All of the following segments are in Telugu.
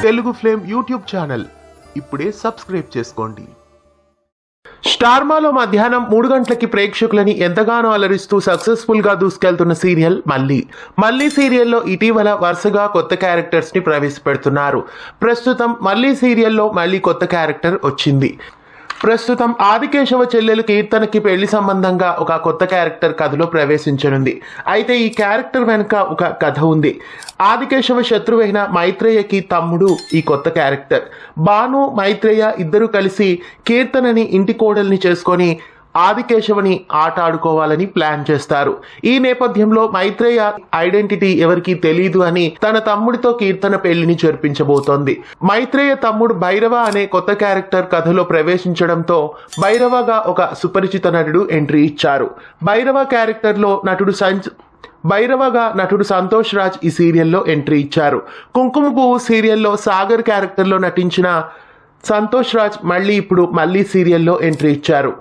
తెలుగు ఫ్లేమ్ యూట్యూబ్ ఛానల్ ఇప్పుడే సబ్స్క్రైబ్ చేసుకోండి. స్టార్మాలో మధ్యాహ్నం 3 గంటలకి ప్రేక్షకులని ఎంతగానో అలరిస్తూ సక్సెస్ఫుల్ గా దూసుకెళ్తున్న సీరియల్ మళ్ళీ సీరియల్లో ఇటీవల వరుసగా కొత్త క్యారెక్టర్స్ ని ప్రవేశపెడుతున్నారు. ప్రస్తుతం మళ్ళీ సీరియల్లో మళ్ళీ కొత్త క్యారెక్టర్ వచ్చింది. ప్రస్తుతం ఆదికేశవ చెల్లెలు కీర్తనకి పెళ్లి సంబంధంగా ఒక కొత్త క్యారెక్టర్ కథలో ప్రవేశించనుంది. అయితే ఈ క్యారెక్టర్ వెనుక ఒక కథ ఉంది. ఆదికేశవ శత్రువైన మైత్రేయకి తమ్ముడు ఈ కొత్త క్యారెక్టర్. భాను, మైత్రేయ ఇద్దరు కలిసి కీర్తనని ఇంటి కోడల్ని చేసుకొని ఆదికేశవని ఆట ఆడుకోవాలని ప్లాన్ చేస్తారు. ఈ నేపథ్యంలో మైత్రేయ ఐడెంటిటీ ఎవరికి తెలీదు అని తన తమ్ముడితో కీర్తన పెళ్లిని జరిపించబోతోంది. మైత్రేయ తమ్ముడు భైరవ అనే కొత్త క్యారెక్టర్ కథలో ప్రవేశించడంతో భైరవగా ఒక సుపరిచిత నటుడు ఎంట్రీ ఇచ్చారు. భైరవ క్యారెక్టర్లో నటుడు సంతోష్ రాజ్ ఈ సీరియల్లో ఎంట్రీ ఇచ్చారు. కుంకుమ పువ్వు సీరియల్లో సాగర్ క్యారెక్టర్లో నటించిన సంతోష్ రాజ్ మళ్ళీ సీరియల్లో ఎంట్రీ ఇచ్చారు.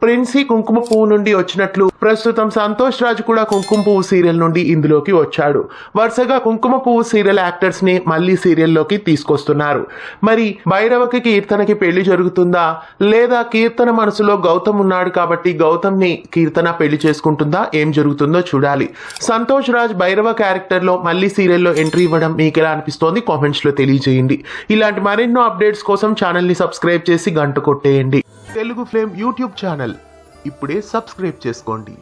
ప్రిన్సీ కుంకుమ పువ్వు నుండి వచ్చినట్లు ప్రస్తుతం సంతోష్ రాజ్ కూడా కుంకుమ పువ్వు సీరియల్ నుండి ఇందులోకి వచ్చాడు. వరుసగా కుంకుమ పువ్వు సీరియల్ యాక్టర్స్ ని మళ్ళీ సీరియల్లోకి తీసుకొస్తున్నారు. మరి భైరవకి కీర్తనకి పెళ్లి జరుగుతుందా, లేదా కీర్తన మనసులో గౌతమ్ ఉన్నాడు కాబట్టి గౌతమ్ ని కీర్తన పెళ్లి చేసుకుంటుందా, ఏం జరుగుతుందో చూడాలి. సంతోష్ రాజ్ భైరవ క్యారెక్టర్ లో మళ్ళీ సీరియల్లో ఎంట్రీ ఇవ్వడం మీకు ఎలా అనిపిస్తోంది కామెంట్స్ లో తెలియజేయండి. ఇలాంటి మరెన్నో అప్డేట్స్ కోసం ఛానల్ ని సబ్స్క్రైబ్ చేసి గంట కొట్టేయండి. తెలుగు ఫ్లేమ్ యూట్యూబ్ ఛానల్ ఇప్పుడే సబ్స్క్రైబ్ చేసుకోండి.